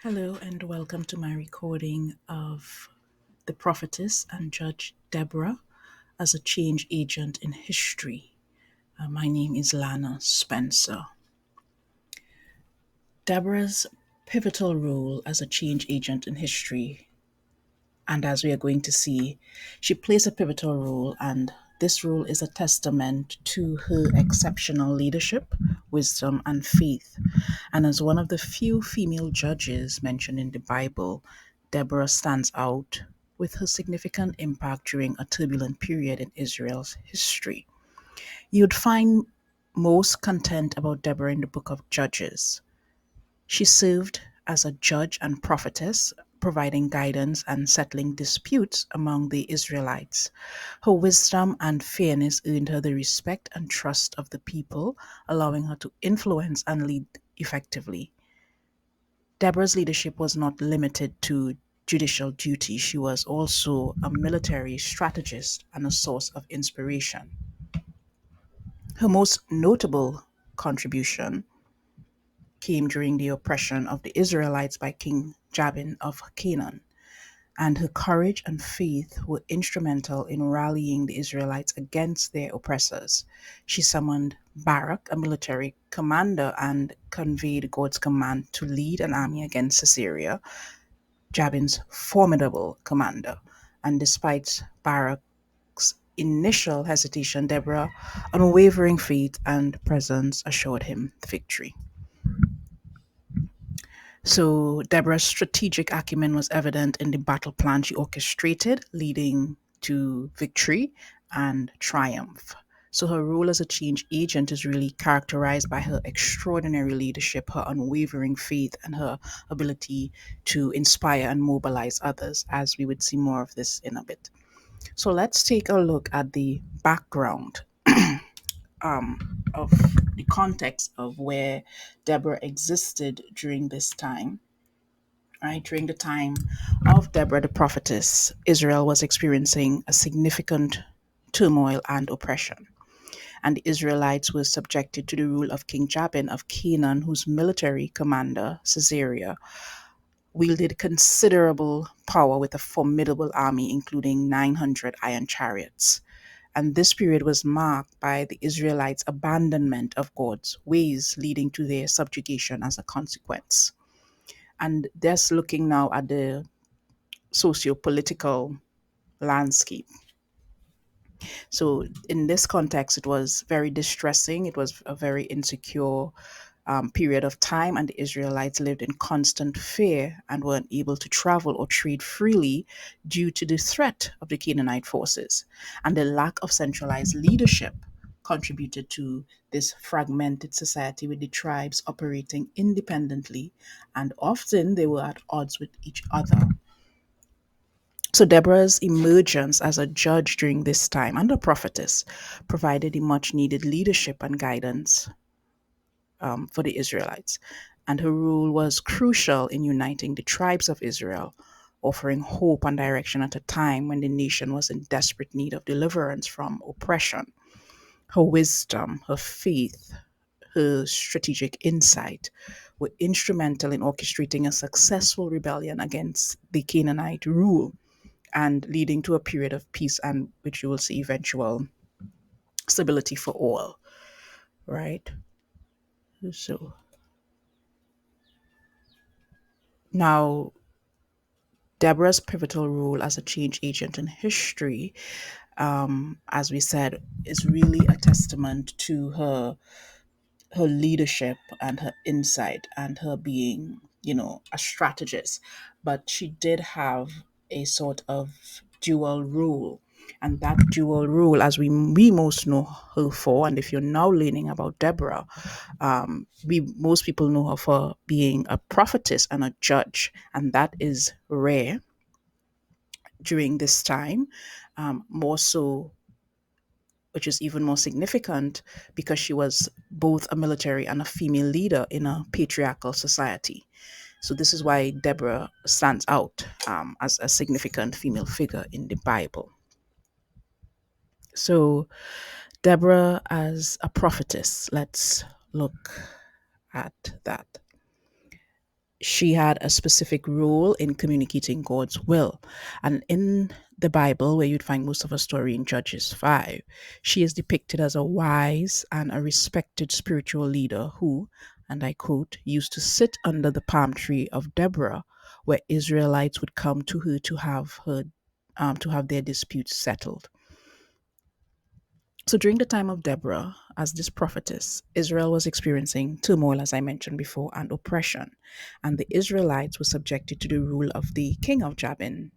Hello, and welcome to my recording of the prophetess and judge Deborah as a change agent in history. My name is Lana Spencer. Deborah's pivotal role as a change agent in history, and as we are going to see, she plays a pivotal role, and this role is a testament to her exceptional leadership, wisdom, and faith. And as one of the few female judges mentioned in the Bible, Deborah stands out with her significant impact during a turbulent period in Israel's history. You'd find most content about Deborah in the book of Judges. She served as a judge and prophetess, providing guidance and settling disputes among the Israelites. Her wisdom and fairness earned her the respect and trust of the people, allowing her to influence and lead effectively. Deborah's leadership was not limited to judicial duty. She was also a military strategist and a source of inspiration. Her most notable contribution came during the oppression of the Israelites by King Jabin of Canaan, and her courage and faith were instrumental in rallying the Israelites against their oppressors. She summoned Barak, a military commander, and conveyed God's command to lead an army against Sisera, Jabin's formidable commander. And despite Barak's initial hesitation, Deborah's unwavering faith and presence assured him victory. So Deborah's strategic acumen was evident in the battle plan she orchestrated, leading to victory and triumph. So her role as a change agent is really characterized by her extraordinary leadership, her unwavering faith, and her ability to inspire and mobilize others, as we would see more of this in a bit. So let's take a look at the background of the context of where Deborah existed during this time. Right, during the time of Deborah the prophetess, Israel was experiencing a significant turmoil and oppression, and the Israelites were subjected to the rule of King Jabin of Canaan, whose military commander, Sisera, wielded considerable power with a formidable army, including 900 iron chariots. And this period was marked by the Israelites' abandonment of God's ways, leading to their subjugation as a consequence. And just looking now at the socio-political landscape. So in this context, it was very distressing. It was a very insecure period of time, and the Israelites lived in constant fear and weren't able to travel or trade freely due to the threat of the Canaanite forces. And the lack of centralized leadership contributed to this fragmented society with the tribes operating independently, and often they were at odds with each other. So Deborah's emergence as a judge during this time and a prophetess provided the much needed leadership and guidance for the Israelites. And her rule was crucial in uniting the tribes of Israel, offering hope and direction at a time when the nation was in desperate need of deliverance from oppression. Her wisdom, her faith, her strategic insight were instrumental in orchestrating a successful rebellion against the Canaanite rule and leading to a period of peace and which you will see eventual stability for all, right? So now Deborah's pivotal role as a change agent in history, as we said, is really a testament to her leadership and her insight and her being, a strategist. But she did have a sort of dual role. And that dual role, as we most know her for, and if you're now learning about Deborah, we most people know her for being a prophetess and a judge, and that is rare during this time, more so, which is even more significant because she was both a military and a female leader in a patriarchal society. So this is why Deborah stands out as a significant female figure in the Bible. So Deborah as a prophetess, let's look at that. She had a specific role in communicating God's will. And in the Bible, where you'd find most of her story in Judges 5, she is depicted as a wise and a respected spiritual leader who, and I quote, used to sit under the palm tree of Deborah, where Israelites would come to her to have their disputes settled. So during the time of Deborah, as this prophetess, Israel was experiencing turmoil, as I mentioned before, and oppression. And the Israelites were subjected to the rule of the king of Jabin,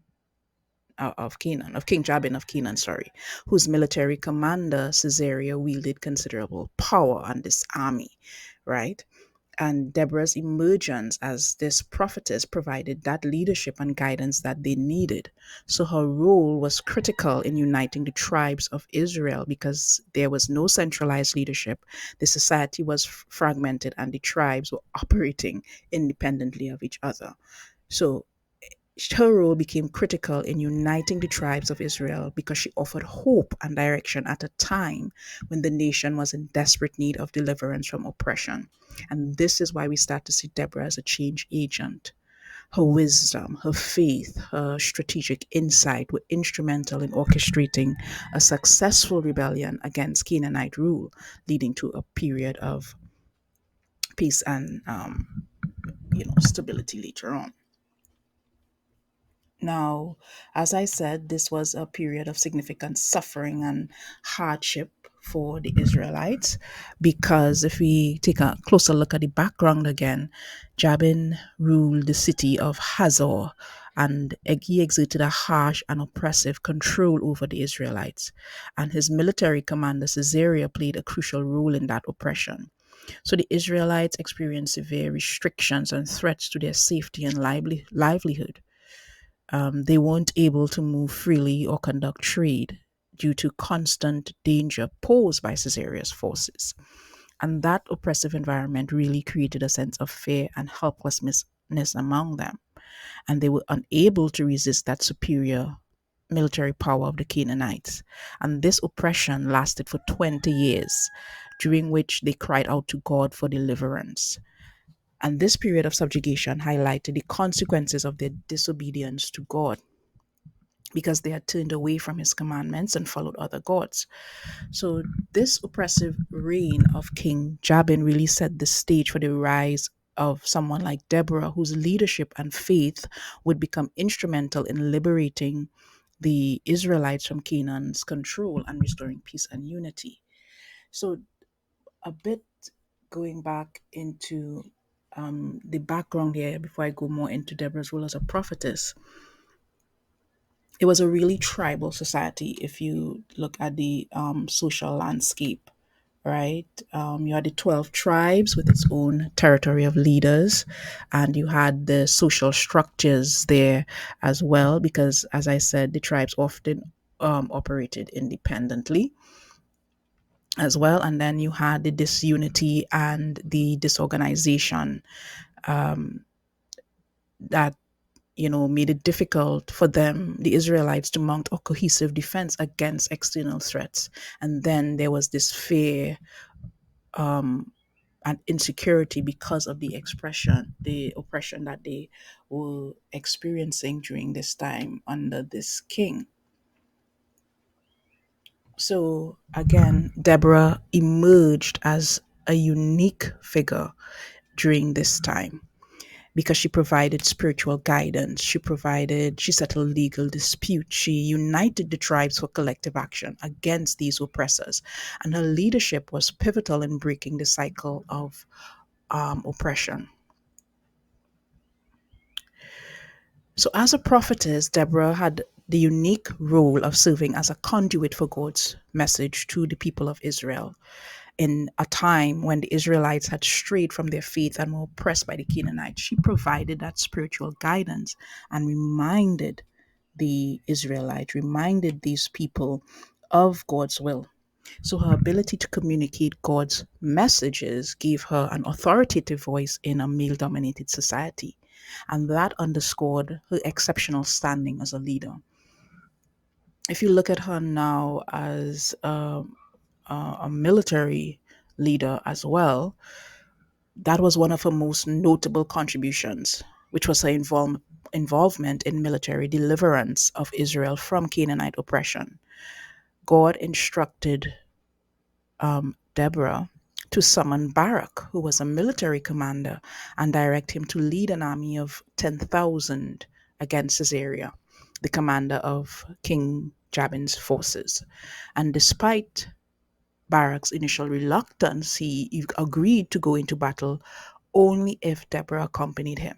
of Canaan, of King Jabin of Canaan, sorry, whose military commander, Caesarea, wielded considerable power on this army, right? And Deborah's emergence as this prophetess provided that leadership and guidance that they needed. So her role was critical in uniting the tribes of Israel because there was no centralized leadership. The society was fragmented and the tribes were operating independently of each other. So her role became critical in uniting the tribes of Israel because she offered hope and direction at a time when the nation was in desperate need of deliverance from oppression. And this is why we start to see Deborah as a change agent. Her wisdom, her faith, her strategic insight were instrumental in orchestrating a successful rebellion against Canaanite rule, leading to a period of peace and stability later on. Now, as I said, this was a period of significant suffering and hardship for the Israelites because if we take a closer look at the background again, Jabin ruled the city of Hazor and he exerted a harsh and oppressive control over the Israelites. And his military commander, Caesarea, played a crucial role in that oppression. So the Israelites experienced severe restrictions and threats to their safety and livelihood. They weren't able to move freely or conduct trade due to constant danger posed by Caesarea's forces. And that oppressive environment really created a sense of fear and helplessness among them. And they were unable to resist that superior military power of the Canaanites. And this oppression lasted for 20 years, during which they cried out to God for deliverance. And this period of subjugation highlighted the consequences of their disobedience to God because they had turned away from his commandments and followed other gods. So, this oppressive reign of King Jabin really set the stage for the rise of someone like Deborah, whose leadership and faith would become instrumental in liberating the Israelites from Canaan's control and restoring peace and unity. So, a bit going back into the background here before I go more into Deborah's role as a prophetess. It was a really tribal society if you look at the social landscape, right? You had the 12 tribes with its own territory of leaders, and you had the social structures there as well, because, as I said, the tribes often operated independently as well. And then you had the disunity and the disorganization that made it difficult for them, the Israelites, to mount a cohesive defense against external threats. And then there was this fear and insecurity because of the oppression that they were experiencing during this time under this king. So again, Deborah emerged as a unique figure during this time because she provided spiritual guidance. She settled legal disputes. She united the tribes for collective action against these oppressors. And her leadership was pivotal in breaking the cycle of oppression. So, as a prophetess, Deborah had the unique role of serving as a conduit for God's message to the people of Israel in a time when the Israelites had strayed from their faith and were oppressed by the Canaanites. She provided that spiritual guidance and reminded these people of God's will. So her ability to communicate God's messages gave her an authoritative voice in a male dominated society. And that underscored her exceptional standing as a leader. If you look at her now as a military leader as well, That was one of her most notable contributions, which was her involvement in military deliverance of Israel from Canaanite oppression. God instructed Deborah to summon Barak, who was a military commander, and direct him to lead an army of 10,000 against Caesarea, the commander of King Jabin's forces. And despite Barak's initial reluctance, he agreed to go into battle only if Deborah accompanied him.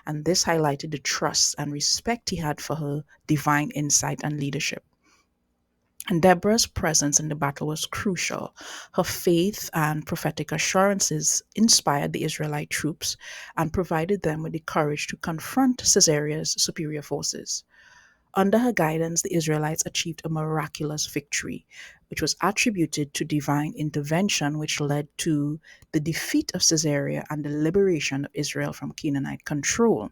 And this highlighted the trust and respect he had for her divine insight and leadership. And Deborah's presence in the battle was crucial. Her faith and prophetic assurances inspired the Israelite troops and provided them with the courage to confront Caesarea's superior forces. Under her guidance, the Israelites achieved a miraculous victory, which was attributed to divine intervention, which led to the defeat of Caesarea and the liberation of Israel from Canaanite control.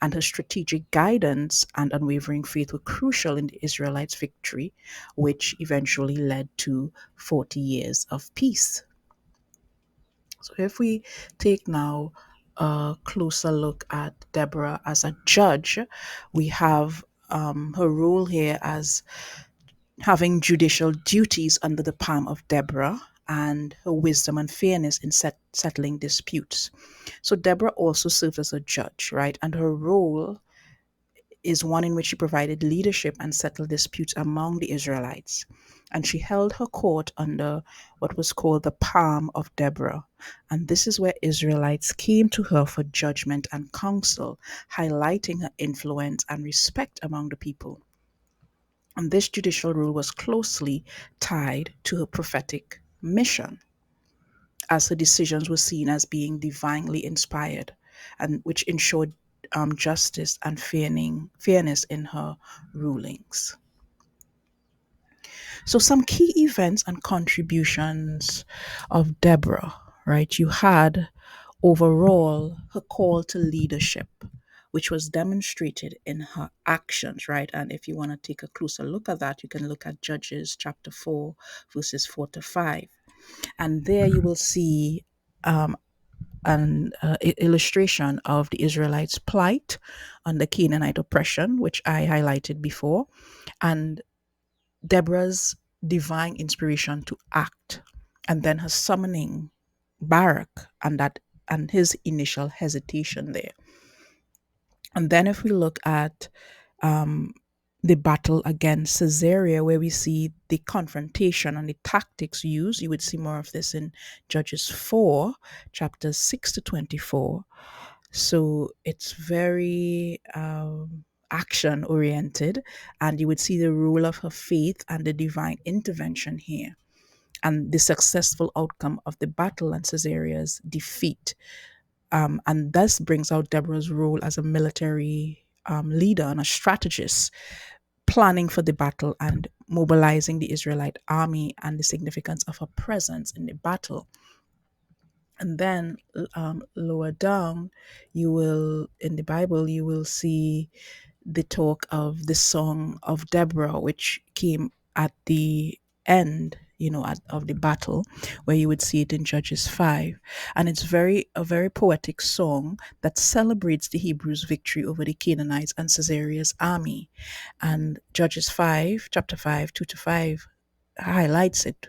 And her strategic guidance and unwavering faith were crucial in the Israelites' victory, which eventually led to 40 years of peace. So, if we take now a closer look at Deborah as a judge, we have her role here as having judicial duties under the palm of Deborah and her wisdom and fairness in settling disputes. So, Deborah also serves as a judge, right? And her role is one in which she provided leadership and settled disputes among the Israelites. And she held her court under what was called the palm of Deborah. And this is where Israelites came to her for judgment and counsel, highlighting her influence and respect among the people. And this judicial rule was closely tied to her prophetic mission, as her decisions were seen as being divinely inspired, and which ensured justice and fairness in her rulings. So, some key events and contributions of Deborah, right? You had overall her call to leadership, which was demonstrated in her actions, right? And if you want to take a closer look at that, you can look at Judges chapter 4, verses 4 to 5. And there you will see an illustration of the Israelites' plight under Canaanite oppression, which I highlighted before, and Deborah's divine inspiration to act, and then her summoning Barak and his initial hesitation there. And then if we look at um, the battle against Caesarea, where we see the confrontation and the tactics used, you would see more of this in Judges 4, chapters 6 to 24. So it's very action oriented, and you would see the role of her faith and the divine intervention here, and the successful outcome of the battle and Caesarea's defeat. And thus brings out Deborah's role as a military leader and a strategist, planning for the battle and mobilizing the Israelite army, and the significance of her presence in the battle. And then lower down, you will, in the Bible, you will see the talk of the Song of Deborah, which came at the end, of the battle, where you would see it in Judges 5. And it's a very poetic song that celebrates the Hebrews' victory over the Canaanites and Caesarea's army. And Judges 5, chapter 5, 2 to 5, highlights it.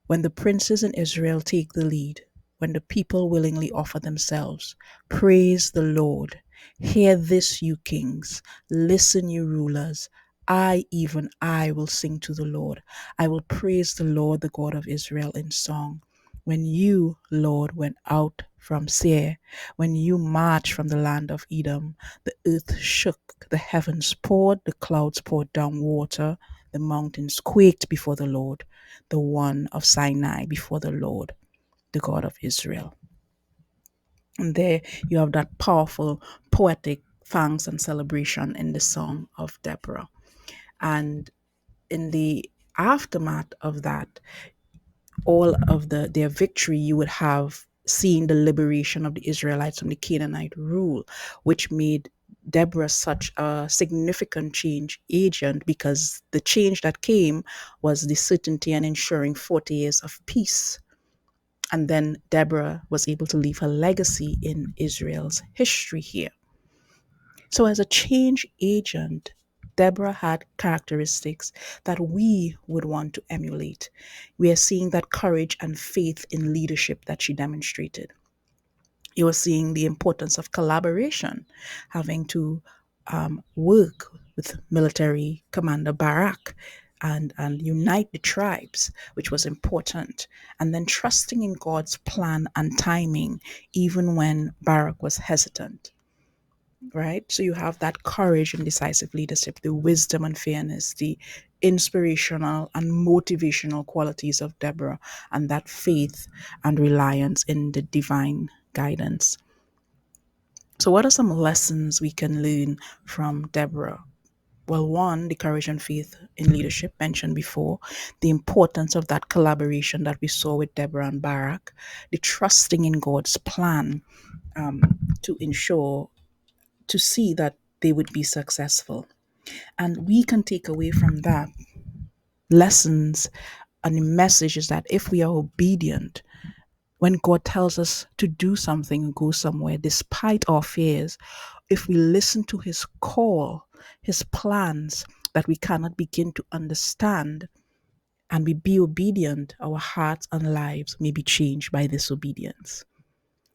When the princes in Israel take the lead, when the people willingly offer themselves, praise the Lord. Hear this, you kings. Listen, you rulers. I, even I, will sing to the Lord. I will praise the Lord, the God of Israel, in song. When you, Lord, went out from Seir, when you marched from the land of Edom, the earth shook, the heavens poured, the clouds poured down water, the mountains quaked before the Lord, the one of Sinai, before the Lord, the God of Israel. And there you have that powerful poetic thanks and celebration in the Song of Deborah. And in the aftermath of that, all of their victory, you would have seen the liberation of the Israelites from the Canaanite rule, which made Deborah such a significant change agent, because the change that came was the certainty and ensuring 40 years of peace. And then Deborah was able to leave her legacy in Israel's history here. So, as a change agent, Deborah had characteristics that we would want to emulate. We are seeing that courage and faith in leadership that she demonstrated. You are seeing the importance of collaboration, having to work with military commander Barak and unite the tribes, which was important. And then trusting in God's plan and timing, even when Barak was hesitant, right? So you have that courage and decisive leadership, the wisdom and fairness, the inspirational and motivational qualities of Deborah, and that faith and reliance in the divine guidance. So, what are some lessons we can learn from Deborah? Well, one, the courage and faith in leadership mentioned before, the importance of that collaboration that we saw with Deborah and Barak, the trusting in God's plan to ensure, to see that they would be successful. And we can take away from that lessons, and the message is that if we are obedient, when God tells us to do something, go somewhere, despite our fears, if we listen to his call, his plans that we cannot begin to understand, and we be obedient, our hearts and lives may be changed by this obedience.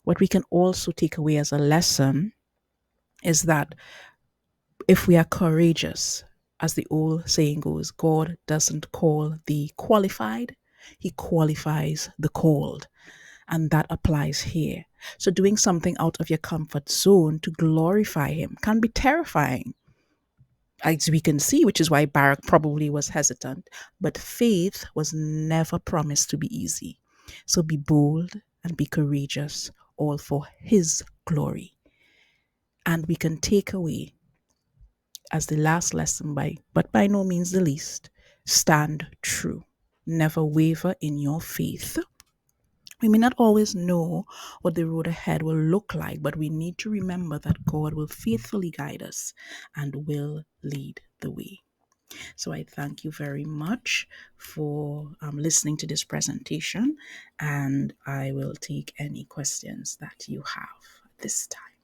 What we can also take away as a lesson is that if we are courageous, as the old saying goes, God doesn't call the qualified, he qualifies the called. And that applies here. So, doing something out of your comfort zone to glorify him can be terrifying, as we can see, which is why Barak probably was hesitant. But faith was never promised to be easy. So, be bold and be courageous, all for his glory. And we can take away as the last lesson, but by no means the least, stand true. Never waver in your faith. We may not always know what the road ahead will look like, but we need to remember that God will faithfully guide us and will lead the way. So I thank you very much for listening to this presentation, and I will take any questions that you have at this time.